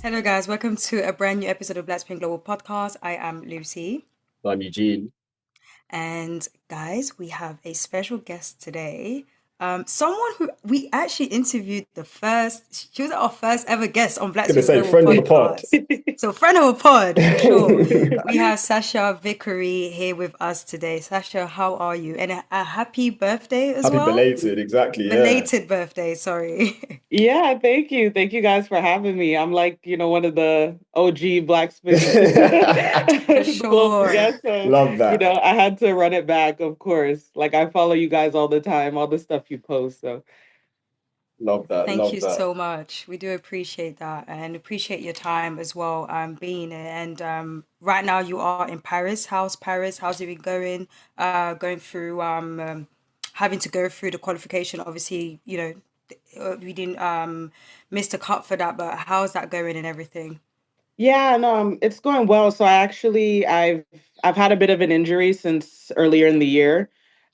Hello, guys. Welcome to a brand new episode of Black Spin Global Podcast. I am Lucy. I'm Eugene. And, guys, we have a special guest today. Someone who we actually interviewed she was our first ever guest on Black Gonna Spin say Global friend of the pod. Podcast. So, friend of a pod, for sure. We have Sachia Vickery here with us today. Sachia, how are you? And a happy birthday as Happy well. belated, exactly. Yeah. Belated birthday, sorry. Yeah, thank you. Thank you guys for having me. I'm like, one of the OG Black Spin For Global sure. guests. So, Love that. I had to run it back, of course. Like I follow you guys all the time, all the stuff you post. So Love that. Thank Love you that. so much. We do appreciate that and appreciate your time as well, being here. And right now you are in Paris. How's Paris? How's it been going? Going through having to go through the qualification. Obviously, we didn't miss the cut for that, but how's that going and everything? yeah, no, it's going well. So I've had a bit of an injury since earlier in the year.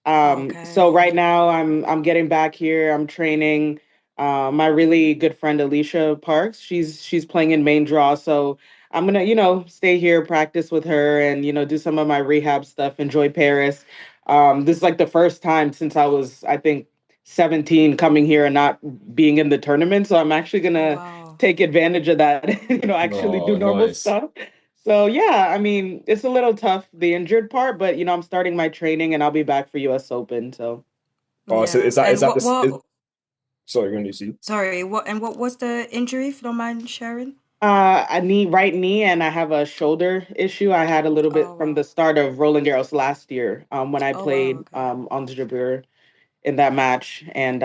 So Okay. right now I'm getting back here. I'm training. My really good friend Alycia Parks. She's playing in main draw. So I'm gonna stay here, practice with her, and do some of my rehab stuff. Enjoy Paris. This is like the first time since I was, I think, 17 coming here and not being in the tournament. So I'm actually gonna Wow. take advantage of that, actually do Oh, normal nice. stuff. So yeah, I mean, it's a little tough, the injured part, but I'm starting my training and I'll be back for US Open. So Oh, so Yeah. is And that what this? what Sorry, when you see. sorry, what was the injury, if you don't mind sharing? a right knee, and I have a shoulder issue. I had a little bit Oh from the wow. start of Roland Garros last year, when I Oh wow, played okay. on the Jabeur in that match. And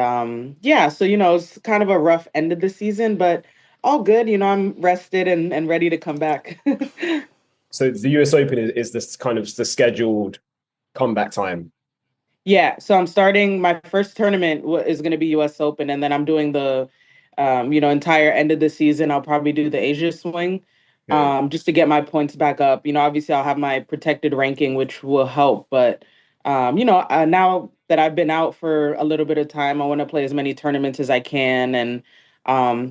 yeah, so it's kind of a rough end of the season, but all good. I'm rested and ready to come back. So the US Open is this kind of the scheduled comeback time. Yeah, so I'm starting my first tournament is going to be US Open, and then I'm doing the entire end of the season. I'll probably do the Asia swing, Okay. just to get my points back up. Obviously I'll have my protected ranking, which will help. But now that I've been out for a little bit of time, I want to play as many tournaments as I can, and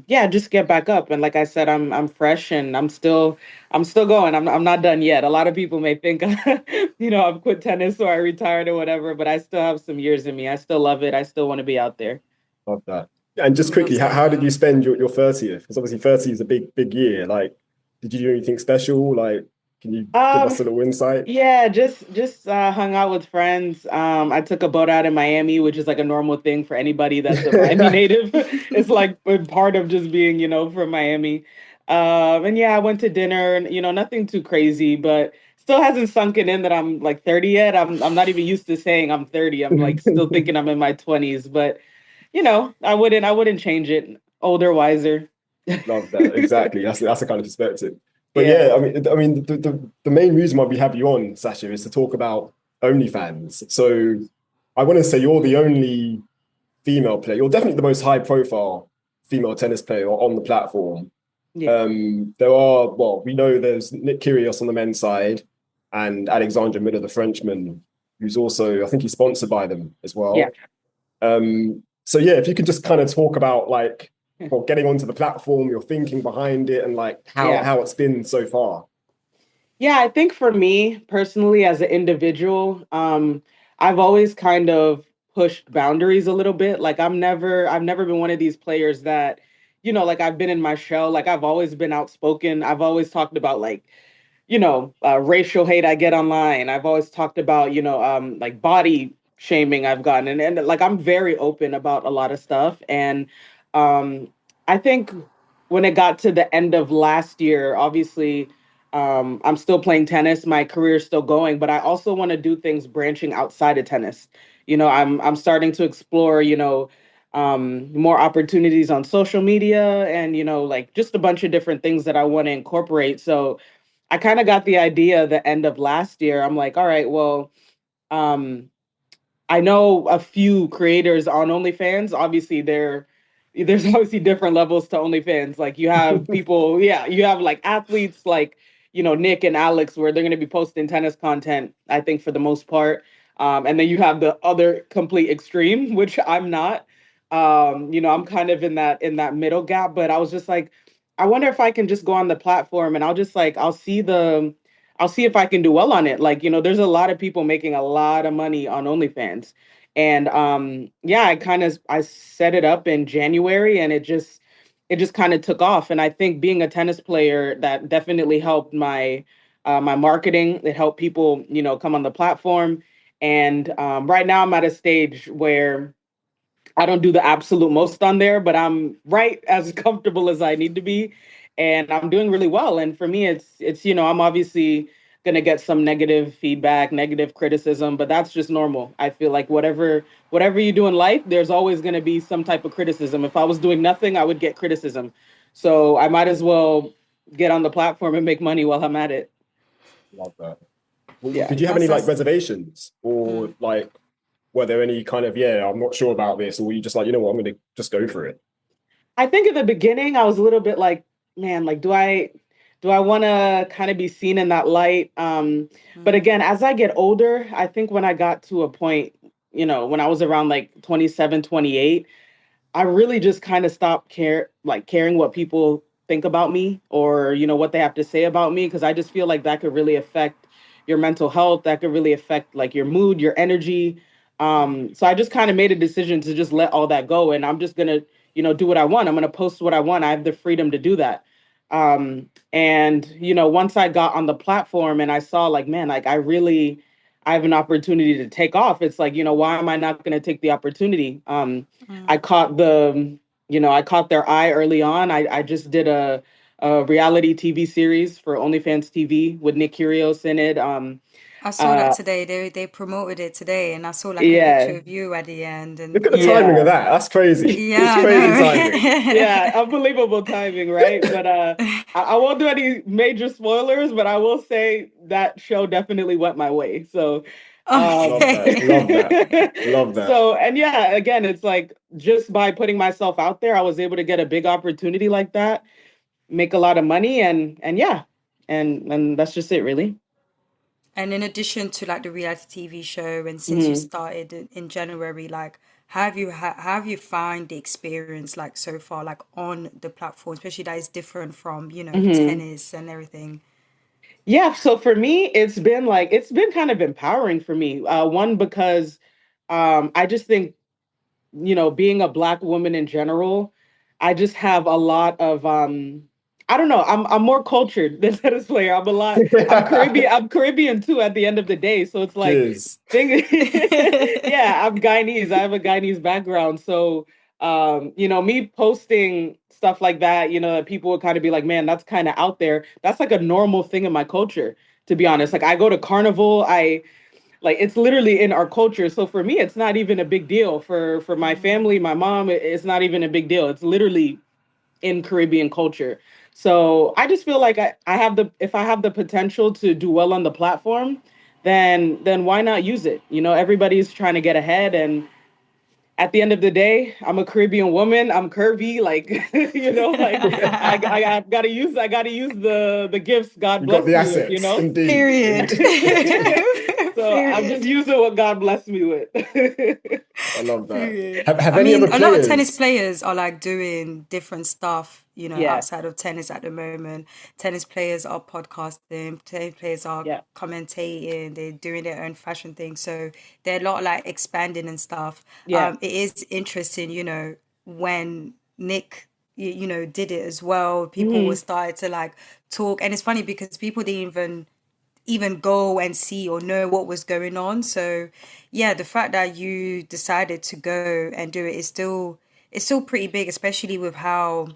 yeah, just get back up. And like I said, I'm fresh and I'm still going. I'm not done yet. A lot of people may think, I've quit tennis or I retired or whatever, but I still have some years in me. I still love it. I still want to be out there. Love that. And just Love quickly, to hear how did that. you spend your 30th? Because obviously 30 is a big year. Like, did you do anything special? Like, can you give us Um, a little insight? yeah, just hung out with friends. I took a boat out in Miami, which is like a normal thing for anybody that's a Miami native. It's like a part of just being, from Miami. And yeah, I went to dinner and nothing too crazy, but still hasn't sunken in that I'm like 30 yet. I'm not even used to saying I'm 30. I'm like still thinking I'm in my 20s, but I wouldn't change it. Older, wiser. Love that. Exactly. That's the kind of perspective. But Yeah. yeah, I mean, the main reason why we have you on, Sasha, is to talk about OnlyFans. So I want to say you're the only female player. You're definitely the most high profile female tennis player on the platform. Yeah. We know there's Nick Kyrgios on the men's side and Alexandre Muller, the Frenchman, who's also, I think he's sponsored by them as Yeah. well. So yeah, if you could just kind of talk about like, well, getting onto the platform, your thinking behind it, and like Yeah. how it's been so far. Yeah, I think for me personally as an individual, I've always kind of pushed boundaries a little bit. Like I've never been one of these players that, like I've been in my shell. Like I've always been outspoken. I've always talked about like, racial hate I get online. I've always talked about, like body shaming I've gotten. And like I'm very open about a lot of stuff. And um, I think when it got to the end of last year, obviously, I'm still playing tennis. My career is still going, but I also want to do things branching outside of tennis. I'm starting to explore, more opportunities on social media and, like just a bunch of different things that I want to incorporate. So I kind of got the idea the end of last year. I'm like, all right, well, um, I know a few creators on OnlyFans. Obviously, there's obviously different levels to OnlyFans. Like you have people, yeah, you have like athletes like Nick and Alex, where they're going to be posting tennis content. I think for the most part, and then you have the other complete extreme, which I'm not. I'm kind of in that middle gap. But I was just like, I wonder if I can just go on the platform and I'll just like I'll see if I can do well on it. Like, there's a lot of people making a lot of money on OnlyFans. And yeah, I set it up in January and it just kind of took off. And I think being a tennis player, that definitely helped my marketing. It helped people, come on the platform. And right now I'm at a stage where I don't do the absolute most on there, but I'm right as comfortable as I need to be, and I'm doing really well. And for me, it's I'm obviously gonna get some negative feedback, negative criticism, but that's just normal. I feel like whatever you do in life, there's always gonna be some type of criticism. If I was doing nothing, I would get criticism. So I might as well get on the platform and make money while I'm at it. Love that. Yeah. Did you have any like reservations, or Mm. like were there any kind of, I'm not sure about this, or were you just like, you know what, I'm going to just go for it? I think in the beginning I was a little bit like, man, like do I want to kind of be seen in that light? But Mm. again, as I get older, I think when I got to a point, when I was around like 27, 28, I really just kind of stopped caring what people think about me, or what they have to say about me, because I just feel like that could really affect your mental health. That could really affect like your mood, your energy. Yeah. So I just kind of made a decision to just let all that go, and I'm just gonna do what I want. I'm gonna post what I want. I have the freedom to do that. And once I got on the platform and I saw like, man, like I have an opportunity to take off. It's like, why am I not going to take the opportunity? I Mm. caught I caught their eye early on. I just did a reality TV series for OnlyFans TV with Nick Kyrgios in it. I saw that Uh, today. They promoted it today, and I saw like a yeah, picture of you at the end, Look and at the yeah, timing of yeah. that. That's crazy. It's yeah, crazy timing. Yeah, I unbelievable timing, right? But I won't do any major spoilers, but I will say that show definitely went my way. So, know. Love that. Love that. Love that. so and yeah, again, it's like just by putting myself out there, I was able to get a big opportunity like that, make a lot of money, and yeah, and that's just it, really. And in addition to like the reality TV show, and since you Hmm. started in January, like how have you found the experience like so far, like on the platform, especially that is different from Hmm. tennis and everything. Yeah, so for me, it's been kind of empowering for me. One, because I just think being a black woman in general, I just have a lot of I don't know, I'm more cultured than tennis player. I'm Caribbean too at the end of the day. So it's like Cheers. thing yeah, I'm Guyanese. I have a Guyanese background. So me posting stuff like that, that people would kind of be like, man, that's kind of out there. That's like a normal thing in my culture, to be honest. Like I go to carnival, like it's literally in our culture. So for me, it's not even a big deal. For my family, my mom, it's not even a big deal. It's literally in Caribbean culture. So I just feel like I have the if I have the potential to do well on the platform, then why not use it? Everybody's trying to get ahead, and at the end of the day, I'm a Caribbean woman. I'm curvy, like like I gotta use the gifts God You got blessed the me with. assets. Indeed. Period. Indeed. So I'm just Period. using what God blessed me with. I love that. Period. Have I any mean, other a lot of tennis players? players are like doing different stuff, Yeah, outside of tennis at the moment. Tennis players are podcasting, tennis players are yeah, commentating, they're doing their own fashion thing. So they're a lot like expanding and stuff. yeah. It is interesting, when Nick, did it as well. People were Hmm. started to like talk, and it's funny because people didn't even go and see or know what was going on. So yeah, the fact that you decided to go and do it is still it's still pretty big, especially with how,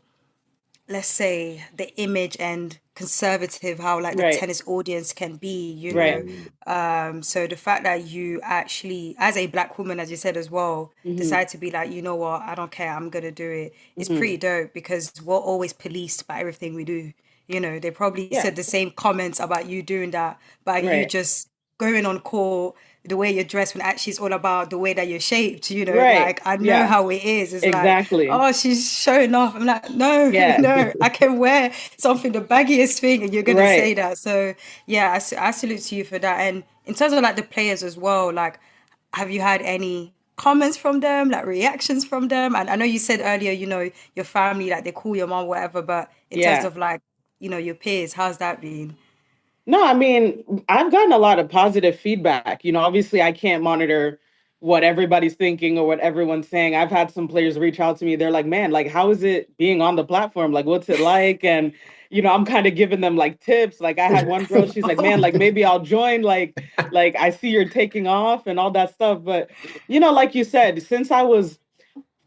let's say, the image and conservative how like the Right, tennis audience can be, right. Mm. so the fact that you actually, as a black woman, as you said as well, Hmm. decide to be like, you know what, I don't care, I'm gonna do it, is Hmm. pretty dope, because we're always policed by everything we do. They probably Yeah, said the same comments about you doing that, but you right, just going on court, the way you're dressed, when actually it's all about the way that you're shaped. right. Like, I know Yeah, how it is. It's like, exactly. oh, she's showing off. I'm like, no, Yeah, no, I can wear something, the baggiest thing, and you're gonna say right. that. So yeah, I salute to you for that. And in terms of like the players as well, like, have you had any? comments from them, like reactions from them? And I know you said earlier, your family, like they call your mom, whatever, but in terms Yeah. of like, your peers, how's that been? No, I mean, I've gotten a lot of positive feedback. Obviously, I can't monitor what everybody's thinking or what everyone's saying. I've had some players reach out to me. They're like, man, like, how is it being on the platform? Like, what's it like? And, I'm kind of giving them like tips. Like, I had one girl, she's like, man, like, maybe I'll join. Like, I see you're taking off and all that stuff. But, like you said, since I was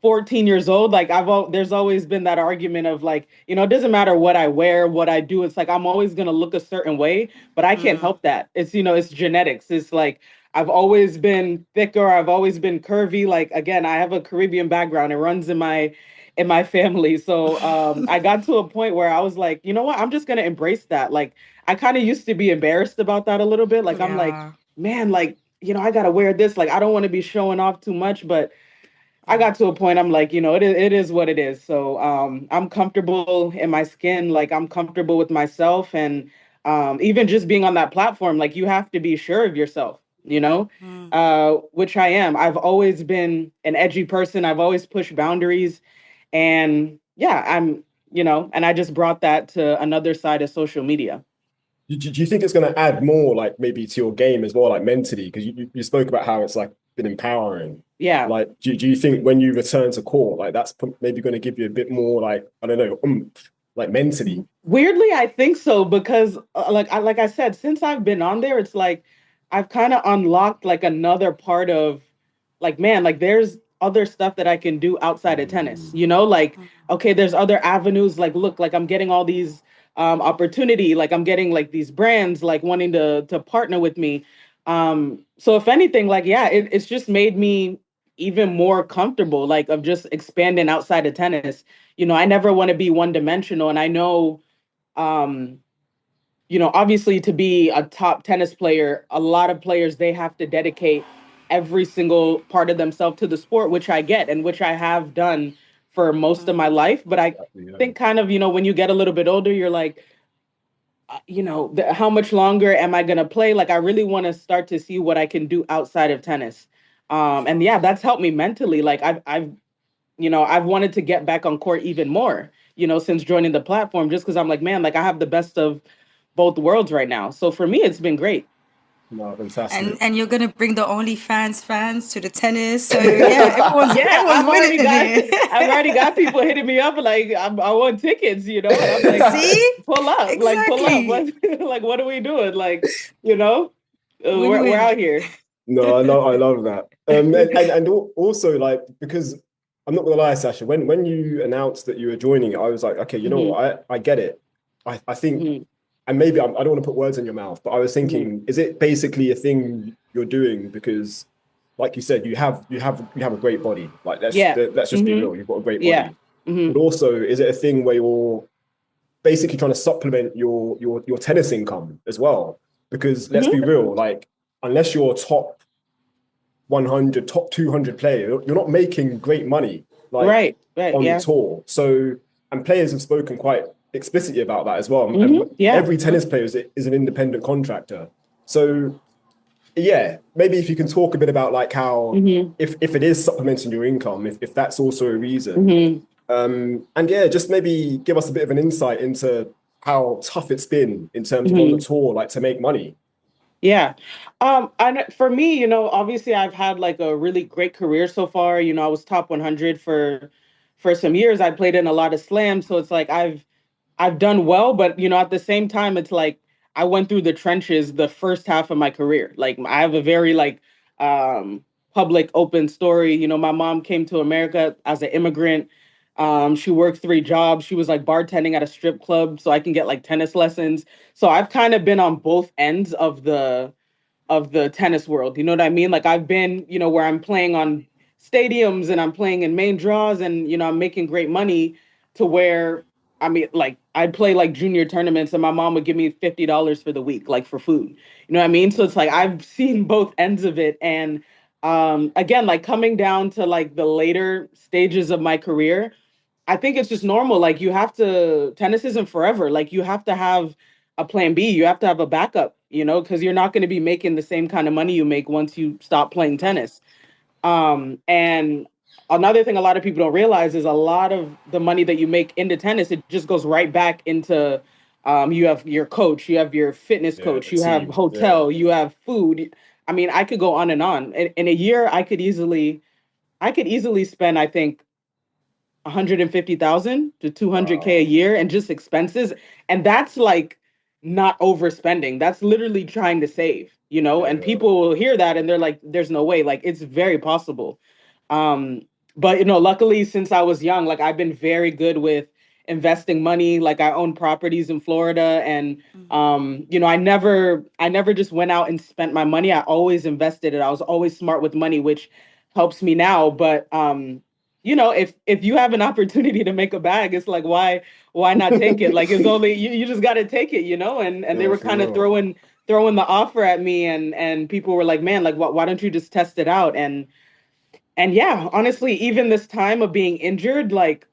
14 years old, like there's always been that argument of like, it doesn't matter what I wear, what I do. It's like I'm always going to look a certain way, but I can't Mm, help that. It's genetics. It's like I've always been thicker, I've always been curvy. Like again, I have a Caribbean background. It runs in my family. So I got to a point where I was like, you know what? I'm just going to embrace that. Like I kind of used to be embarrassed about that a little bit. Like I'm like, yeah. man, like, I got to wear this. Like I don't want to be showing off too much, but I got to a point I'm like, it is what it is. So I'm comfortable in my skin, like I'm comfortable with myself. And even just being on that platform, like you have to be sure of yourself, Mm. which I am. I've always been an edgy person. I've always pushed boundaries. And yeah, and I just brought that to another side of social media. Do you think it's going to add more, like maybe to your game as well, like mentally? Because you spoke about how it's like been empowering. Yeah. Like, do you think when you return to court, like that's maybe going to give you a bit more, like I don't know, like mentally? Weirdly, I think so because, like I said, since I've been on there, it's like I've kind of unlocked like another part of, like, man, like there's other stuff that I can do outside of tennis. Like Mm. okay, there's other avenues. Like, look, like I'm getting all these opportunity. Like I'm getting like these brands like wanting to partner with me. So if anything, like yeah, it's just made me even more comfortable, like of just expanding outside of tennis. I never want to be one dimensional, and I know um, obviously to be a top tennis player, a lot of players, they have to dedicate every single part of themselves to the sport, which I get and which I have done for most of my Mm. life. But I Yeah. think kind of, when you get a little bit older, you're like, how much longer am I going to play? Like, I really want to start to see what I can do outside of tennis. And Sure. yeah, that's helped me mentally. Like I've wanted to get back on court even more, since joining the platform, just because I'm like, man, like I have the best of both worlds right now. So for me, it's been great. No, And fantastic. and you're gonna bring the OnlyFans fans to the tennis. So yeah, everyone's Yeah, everyone's winning here. I've already got people hitting me up like I want tickets, and I'm like, See? pull up. Exactly. Like, what are we doing? Like, you know, we're Win-win. out here. No, I love that. And also like because I'm not gonna lie, Sasha, when you announced that you were joining, I was like, okay, you know Hmm. what, I get it. I think, Hmm. and maybe I don't want to put words in your mouth, but I was Hmm. thinking, is it basically a thing you're doing because, like you said, you have a great body. Like Yeah. let's just be Hmm. real, you've got a great Yeah. body. Hmm. But also, is it a thing where you're basically trying to supplement your tennis income as well? Because let's be Hmm. real, like unless you're top 100, top 200 player, you're not making great money like Right. Right. on the Yeah. tour. So, and players have spoken quite explicitly about that as well. And Hmm. Yeah. every tennis player is an independent contractor. So, yeah, maybe if you can talk a bit about like how, Hmm. if it is supplementing your income, if that's also a reason. Hmm. And yeah, just maybe give us a bit of an insight into how tough it's been in terms of on the Hmm. tour, like to make money. Yeah. And for me, obviously I've had like a really great career so far. I was top 100 for some years. I played in a lot of slams, so it's like I've done well, but at the same time it's like I went through the trenches the first half of my career. Like I have a very like um public open story. My mom came to America as an immigrant. She worked 3 jobs. She was like bartending at a strip club so I can get like tennis lessons. So I've kind of been on both ends of the tennis world. You know what I mean? Like I've been, where I'm playing on stadiums and I'm playing in main draws and I'm making great money to where I mean like I'd play like junior tournaments and my mom would give me $50 for the week, like for food. You know what I mean? So it's like I've seen both ends of it. And again, like coming down to like the later stages of my career, I think it's just normal. Like tennis isn't forever. Like you have to have a plan B. You have to have a backup, because you're not going to be making the same kind of money you make once you stop playing tennis. And another thing a lot of people don't realize is a lot of the money that you make into tennis, it just goes right back into you have your coach, you have your fitness Yeah, coach, the you have team. Yeah. hotel, you have food. I mean, I could go on and on. In a year, I could easily spend, I think, 150,000 to 200K a Wow. year and just expenses. And that's like not overspending. That's literally trying to save, you know? And Yeah. people will hear that and they're like, there's no way. Like, it's very possible. Um, but, you know, luckily, since I was young, like, I've been very good with investing money. Like, I own properties in Florida. And, Mhm. you know, I never just went out and spent my money. I always invested it. I was always smart with money, which helps me now. But, you know, if you have an opportunity to make a bag, it's like why not take it? Like it's only you just got to take it, you know. And they Yeah, were for kind of real. throwing the offer at me, and people were like, man, like why don't you just test it out? And yeah, honestly, even this time of being injured, like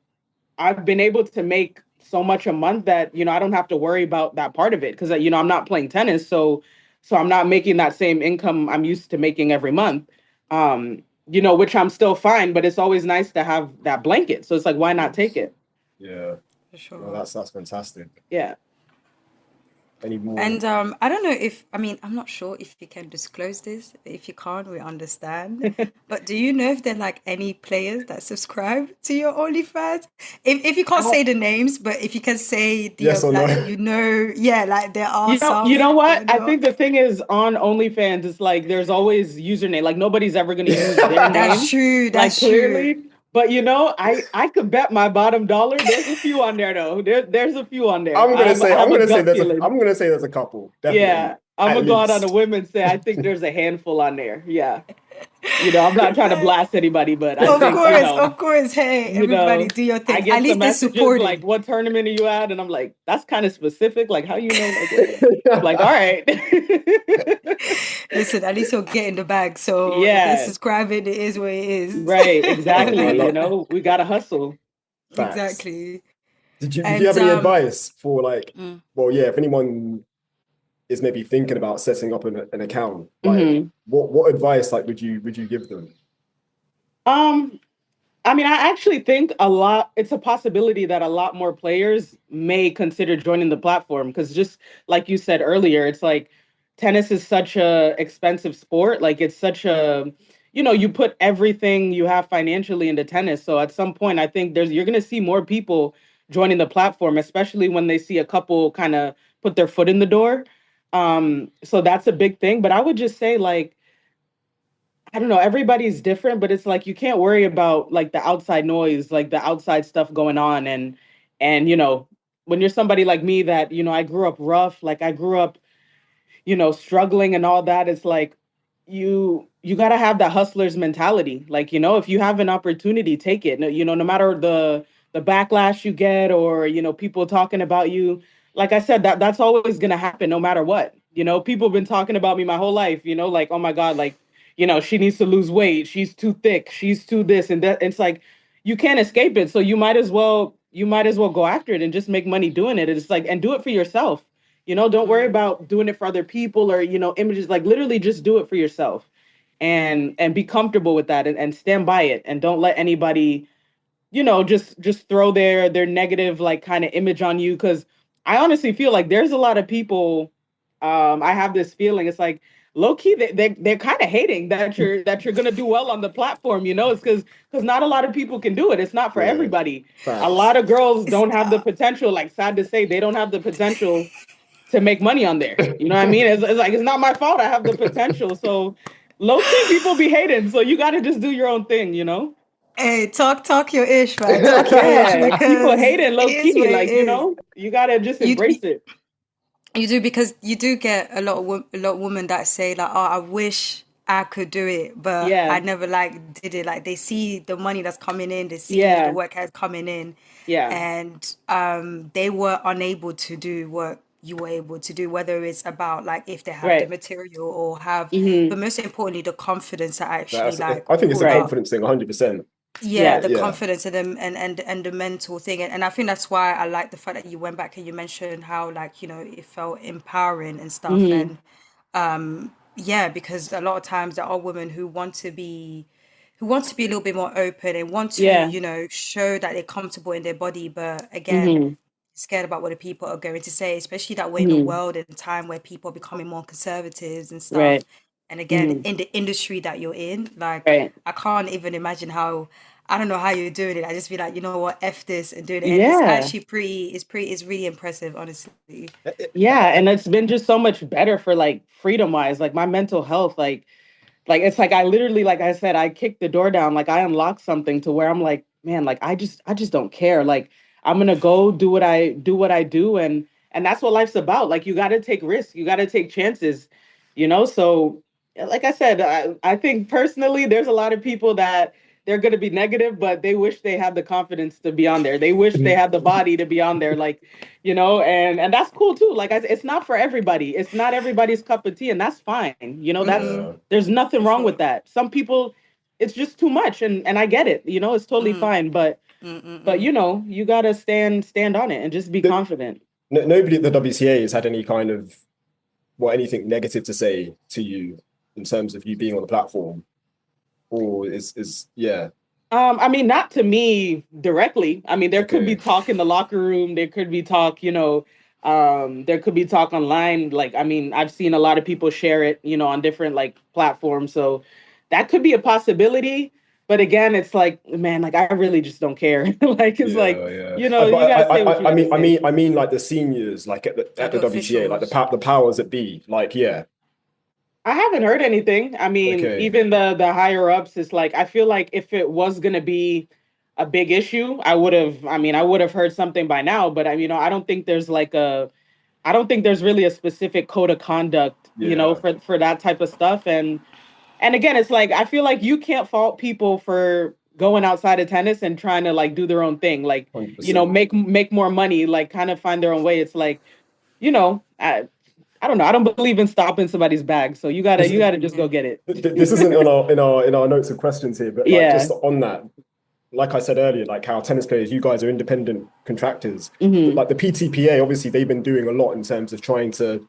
I've been able to make so much a month that, you know, I don't have to worry about that part of it because, you know, I'm not playing tennis. So I'm not making that same income I'm used to making every month. You know, which I'm still fine, but it's always nice to have that blanket. So it's like, why not take Yes, it? Yeah. for No, sure. that's fantastic. Yeah. Any more? And I don't know if, I mean, I'm not sure if you can disclose this. If you can't, we understand. But do you know if there are like any players that subscribe to your OnlyFans? If you can't I, say the names, but if you can say the Yes or no? like you know, yeah, like there are you some know what? or I not. think the thing is on OnlyFans, it's like there's always username. Like nobody's ever gonna use their That's name, true. like That's true. clearly. But you know, I could bet my bottom dollar. There's a few on there though. There's a few on there. I I'm have a gonna say gut feeling. I'm gonna say there's a couple, definitely, Yeah, I'm at gonna go out on a least. whim and say I think there's a handful on there. Yeah, you know, I'm not trying to blast anybody, but I Of think course, of course. Hey, you everybody, know, do your I thing. At get some least they're messages like, supporting. "What tournament are you at?" And I'm like, "That's kind of specific. Like, how you know? Like, what?" I'm like, "All right." Listen, at least you're getting the bag. So if they're Yeah, subscribing, it is what it is. right, No, I exactly. You love know, we gotta hustle. facts. Exactly. Did you And have any advice for like, mm, well, yeah, if anyone is maybe thinking about setting up an account, like Hmm. what advice like would you give them? Um, I mean, I actually think it's a possibility that a lot more players may consider joining the platform because just like you said earlier, it's like tennis is such a expensive sport. Like it's such a, you know, you put everything you have financially into tennis. So at some point, I think you're going to see more people joining the platform, especially when they see a couple kind of put their foot in the door. So that's a big thing. But I would just say like, I don't know, everybody's different, but it's like you can't worry about like the outside noise, like the outside stuff going on and you know, when you're somebody like me that, you know, I grew up rough, like I grew up, you know, struggling and all that, it's like you got to have that hustler's mentality. Like, you know, if you have an opportunity, take it. No, you know, no matter the backlash you get or, you know, people talking about you, like I said, that's always going to happen no matter what. You know, people have been talking about me my whole life, you know, like, oh my God, like, you know, she needs to lose weight. She's too thick. She's too this and that. It's like you can't escape it. So you might as well go after it and just make money doing it. It's like and do it for yourself. You know, don't worry mm, about doing it for other people or, you know, images. Like literally just do it for yourself and be comfortable with that and stand by it and don't let anybody, you know, just throw their negative like kind of image on you. Cause I honestly feel like there's a lot of people, I have this feeling it's like low key they're kind of hating that you're gonna do well on the platform, you know, it's because not a lot of people can do it. It's not for Yeah, everybody. A facts. lot of girls it's don't have the not. potential, like sad to say, they don't have the potential to make money on there. You know what I mean? It's like it's not my fault. I have the potential. So low key, people be hating. So you got to just do your own thing. You know? Hey, talk your ish, man. Talk your ish Yeah. People because hating it low is what key. it Like you is. know, you got to just You embrace it. you do because you do get a lot of women that say like, "Oh, I wish I could do it, but I Yeah. never like did it." Like they see the money that's coming in, they see the Yeah. work has coming in, Yeah. and they were unable to do what you were able to do. Whether it's about like if they have the Right. material or have, but Hmm. most importantly, the confidence to actually like I think it's a put Right. up. confidence thing, 100%. Yeah, Yeah. the Yeah. confidence and the mental thing, and I think that's why I like the fact that you went back and you mentioned how like it felt empowering and stuff, Hmm. and yeah, because a lot of times there are women who want to be who want to be a little bit more open and want to, Yeah. you know, show that they're comfortable in their body, but again, Hmm. scared about what the people are going to say, especially that we're in a Hmm. world and time where people are becoming more conservatives and stuff. Right. And again, Hmm. in the industry that you're in, like Right. I can't even imagine how, I don't know how you're doing it. I just feel like, you know what, F this and doing it. And it's Yeah. actually it's really impressive, honestly. Yeah. And it's been just so much better for like freedom wise, like my mental health, like it's like I literally, like I said, I kicked the door down, like I unlocked something to where I'm like, man, like I just don't care. Like I'm gonna go do what I do, and that's what life's about. Like you gotta take risks, you gotta take chances, So like I said, I think personally there's a lot of people that they're gonna be negative, but they wish they had the confidence to be on there. They wish they had the body to be on there, like, and that's cool too. Like it's not for everybody. It's not everybody's cup of tea, and that's fine. That's Mm-hmm. Yeah. there's nothing For wrong with sure. that. Some people, it's just too much, and I get it. It's totally Mm, fine. But mm. you gotta stand on it and just be The- confident. Nobody at the WTA has had any kind of, well, anything negative to say to you in terms of you being on the platform, or yeah. I mean, not to me directly. I mean, there could be Okay. talk in the locker room. There could be talk, there could be talk online. Like, I mean, I've seen a lot of people share it, on different like platforms. So that could be a possibility. But again, it's like, man, like I really just don't care. Like, it's like, Yeah, yeah. you But gotta say what you gotta say. I mean, like the seniors, like at Like the the WTA, like officials. the powers that be, like yeah. I haven't heard anything. I mean, Okay. even the higher ups, it's like I feel like if it was gonna be a big issue, I would have heard something by now, but I don't think there's I don't think there's really a specific code of conduct, Yeah. for that type of stuff. And again, it's like I feel like you can't fault people for going outside of tennis and trying to like do their own thing, like, 100%. make more money, like kind of find their own way. It's like, I don't know. I don't believe in stopping somebody's bag. So you gotta This, you gotta just go get it. this isn't in our notes of questions here, but like Yeah. just on that, like I said earlier, like how tennis players, you guys are independent contractors. Hmm. Like the PTPA, obviously they've been doing a lot in terms of trying to,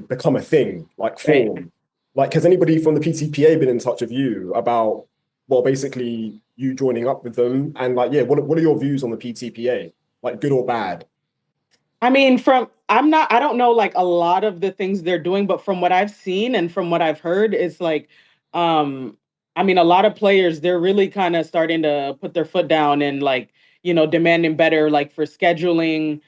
become a thing, like Right. form. Like, has anybody from the PTPA been in touch with you about, well, basically you joining up with them? And like, yeah, what are your views on the PTPA? Like good or bad? I mean, I don't know like a lot of the things they're doing, but from what I've seen and from what I've heard, it's like, um, I mean, a lot of players, they're really kind of starting to put their foot down and like, demanding better, like for scheduling,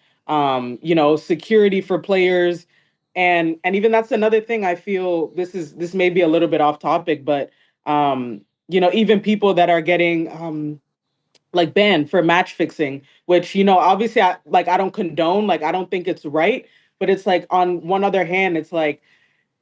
security for players. And even that's another thing I feel this may be a little bit off topic, but, even people that are getting, like banned for match fixing, which obviously I don't condone, like I don't think it's right, but it's like on one other hand, it's like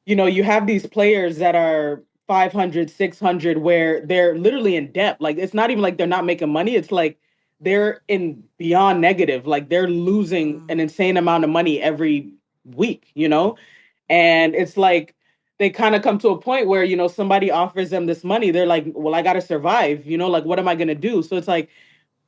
you have these players that are 500, 600, where they're literally in debt. Like it's not even like they're not making money, it's like they're in beyond negative, like they're losing Mm, an insane amount of money every week. And it's like they kind of come to a point where somebody offers them this money, they're like, well, I got to survive, like what am I going to do? So it's like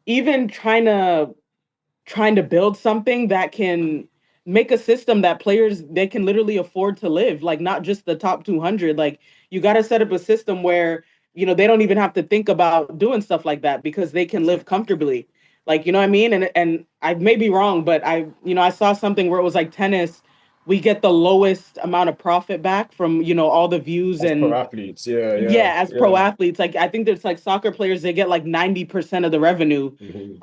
even trying to build something that mm, can make a system that players they can literally afford to live, like not just the top 200. Like you got to set up a system where they don't even have to think about doing stuff like that because they can live exactly. comfortably, like, you know what I mean. And I may be wrong, but I saw something where it was like tennis, we get the lowest amount of profit back from all the views. As pro And athletes, yeah, yeah, as pro yeah. athletes, like I think there's like soccer players, they get like 90% of the revenue. Mhm.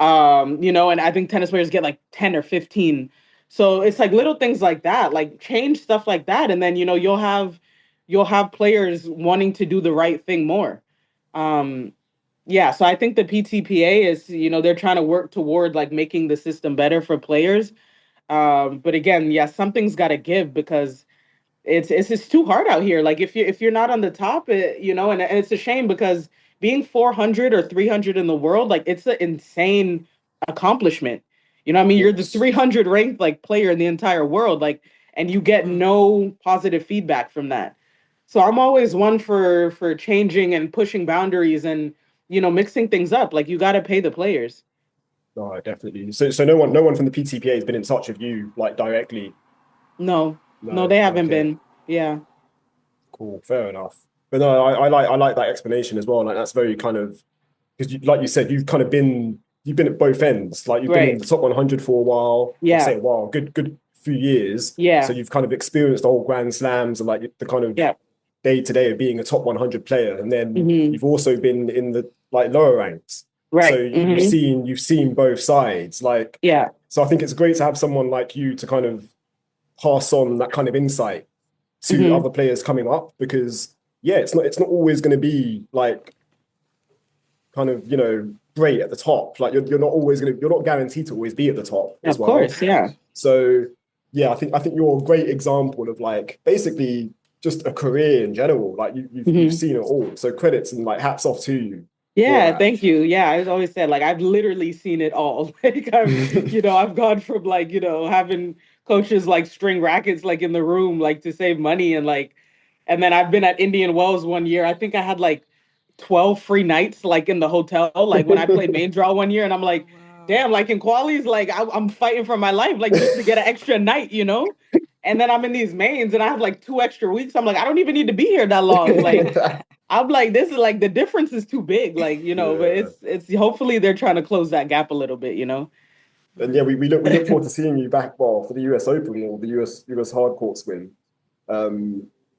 And I think tennis players get like 10 or 15. So it's like little things like that, like change stuff like that. And then, you'll have players wanting to do the right thing more. Um, yeah, so I think the PTPA is, they're trying to work toward like making the system better for players. But again, yeah, something's got to give because it's just too hard out here. Like if you're not on the top, and it's a shame because being 400 or 300 in the world, like it's an insane accomplishment. I Of mean, you're the course. 300 ranked like player in the entire world, like, and you get Mm. no positive feedback from that. So I'm always one for changing and pushing boundaries and mixing things up. Like you got to pay the players. No, definitely. So no one from the PTPA has been in touch with you like directly. No, no, No. they haven't Okay. been. Yeah. Cool. Fair enough. But no, I like that explanation as well. Like that's very kind of, because like you said, you've been at both ends. Like you've been in the top 100 for a while. Or say a while, good few years. Yeah. So you've kind of experienced the whole Grand Slams and like the kind of day to day of being a top 100 player, and then you've also been in the like lower ranks. Right. So you've seen both sides. Like So I think it's great to have someone like you to kind of pass on that kind of insight to other players coming up, because it's not always going to be like kind of, you know, great at the top. Like you're not guaranteed to always be at the top as well. Of course, yeah. So yeah, I think you're a great example of like basically just a career in general. Like you've seen it all. So credits and like hats off to you. Yeah, thank you. Yeah, I always said like I've literally seen it all. Like I've gone from like, having coaches like string rackets like in the room like to save money, and then I've been at Indian Wells one year. I think I had like 12 free nights like in the hotel, like when I played main draw one year, and I'm like, damn, like in qualies, like I'm fighting for my life, like just to get an extra night, and then I'm in these mains and I have like 2 extra weeks. I'm like, I don't even need to be here that long. Like I'm like, this is like the difference is too big, like, but it's hopefully they're trying to close that gap a little bit, And yeah, we look forward to seeing you back for the US Open or the US hard courts win.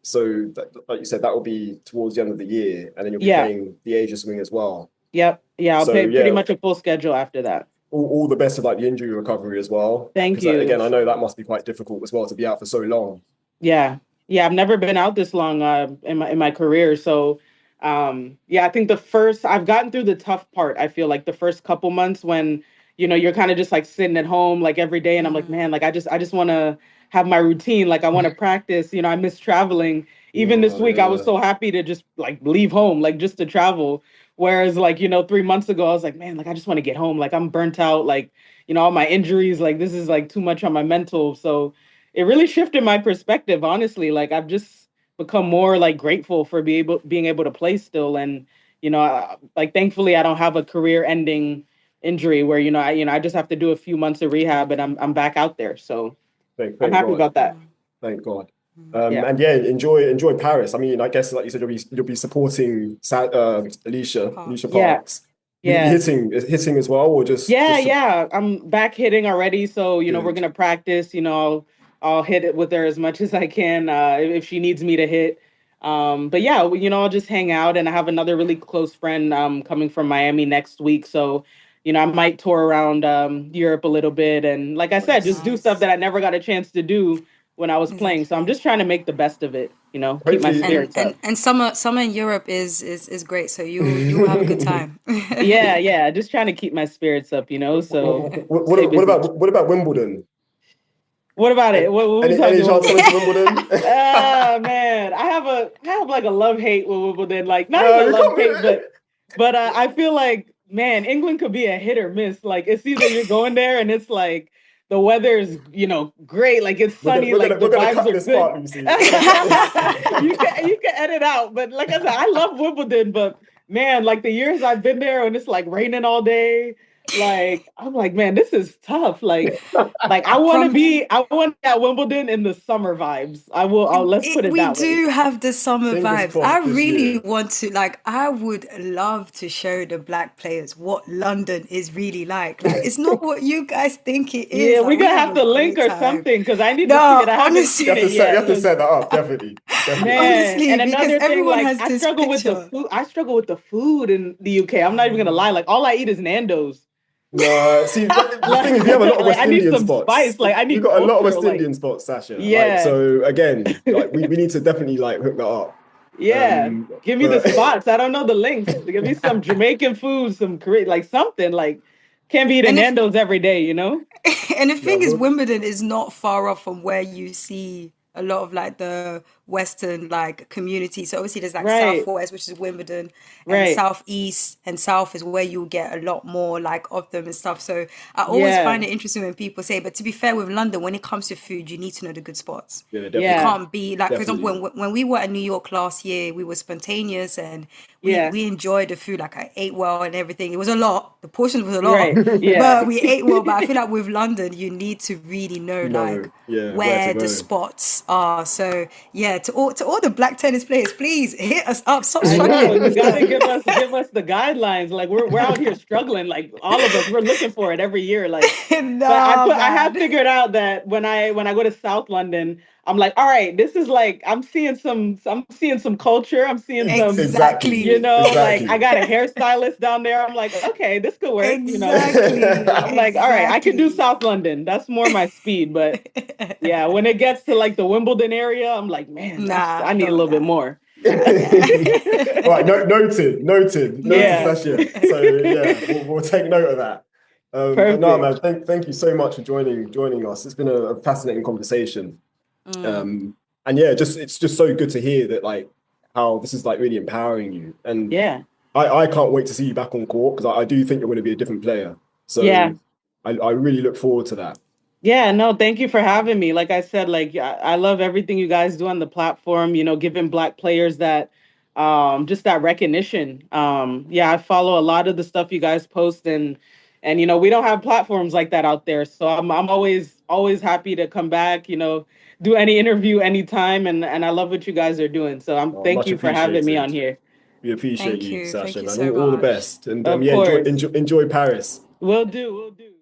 So like you said, that will be towards the end of the year, and then you'll be playing the Asia Swing as well. Yep. Yeah, I'll play pretty much a full schedule after that. All the best of like the injury recovery as well. Thank you. Again, I know that must be quite difficult as well to be out for so long. Yeah. I've never been out this long in my career. So, I think I've gotten through the tough part. I feel like the first couple months when, you're kind of just like sitting at home like every day, and I'm like, man, like I just want to have my routine. Like I want to practice. I miss traveling. Even this week, I was so happy to just like leave home, like just to travel. Whereas like, 3 months ago, I was like, man, like I just want to get home. Like I'm burnt out. Like, all my injuries, like this is like too much on my mental. So it really shifted my perspective, honestly. Like I've just become more like grateful for being able to play still. And, like thankfully I don't have a career ending injury where, I just have to do a few months of rehab and I'm back out there. So I'm happy about that. Thank God. And enjoy Paris. I mean, I guess like you said, you'll be supporting Alycia Parks. Yeah. Hitting as well, or just I'm back hitting already. So we're gonna practice. I'll hit it with her as much as I can if she needs me to hit. But yeah, I'll just hang out, and I have another really close friend coming from Miami next week. So I might tour around Europe a little bit, and like I said, just do stuff that I never got a chance to do when I was playing. So I'm just trying to make the best of it, keep my spirits up. And summer in Europe is great. So you will have a good time. Yeah. Just trying to keep my spirits up, so. What about Wimbledon? What about it? Any chance coming to Wimbledon? Man, I have like a love-hate with Wimbledon. Like not even love-hate, but I feel like, man, England could be a hit or miss. Like it's either you're going there and it's like the weather is, great. Like it's sunny. The vibes are good. You can edit out. But like I said, I love Wimbledon. But man, like the years I've been there and it's like raining all day. Like I'm like, man, this is tough. Like I want to be at Wimbledon in the summer vibes. Let's put it that way. We do have the summer vibes. I really want to, like, I would love to show the black players what London is really like. Like it's not what you guys think it is. Yeah, we're gonna have to link or something because I need to see it. I haven't seen it yet. You have to set that up, definitely. Man, honestly, and another thing, like I struggle with the food. I struggle with the food in the UK. I'm not even gonna lie. Like all I eat is Nando's. No, see, the thing is, we have a lot of West Indian spots. Spice. Like I need. You've got a lot of West Indian spots, Sasha. Yeah. Like, so again, like, we need to definitely like hook that up. Yeah, give me the spots. I don't know the links. Give me some Jamaican food, some Korean, like something. Like can't be eating Nando's every day, And the thing is, Wimbledon is not far off from where you see a lot of like the Western like community. So obviously there's like Southwest, which is Wimbledon, and Southeast and South is where you'll get a lot more like of them and stuff. So I always find it interesting when people say, but to be fair with London, when it comes to food, you need to know the good spots. Yeah, definitely. You can't be like, for example, when we were at New York last year, we were spontaneous and we enjoyed the food. Like I ate well and everything. It was a lot. The portions was a lot, but we ate well. But I feel like with London, you need to really know where the spots are. So yeah, to all the black tennis players, please hit us up. Stop I know struggling. you got to give us the guidelines. Like we're out here struggling. Like all of us, we're looking for it every year. Like, but No, I have man. figured out that when I go to South London, I'm like, all right, this is like I'm seeing some culture. I'm seeing some, Exactly. you Exactly. know, like I Exactly. got a hairstylist down there. I'm like, okay, this could work. You know, Exactly. I'm like, all right, I could do Exactly. South London. That's more my speed. But yeah, when it gets to like the Wimbledon area, I'm like, man, I Nah, need a no, little bit nah. more. Yeah. All right, noted, Yeah, Sachia. So yeah, we'll take note of that. But no, perfect. man, thank you so much for joining us. It's been a fascinating conversation. Mm, And yeah, it's just so good to hear that like how this is like really empowering you. And Yeah. I can't wait to see you back on court because I do think you're going to be a different player. Yeah. So I really look forward to that. Yeah, no, thank you for having me. Like I said, like I love everything you guys do on the platform, you know, giving Black players that just that recognition. Yeah, I follow a lot of the stuff you guys post, and you know, we don't have platforms like that out there. So I'm always happy to come back, you know, do any interview anytime, and I love what you guys are doing. So I'm Oh, thank much you for having me on appreciated. here. We appreciate thank you, you. Thank Sasha, you man. so All the much. best. And Of yeah, course. enjoy Paris. Will do, will do.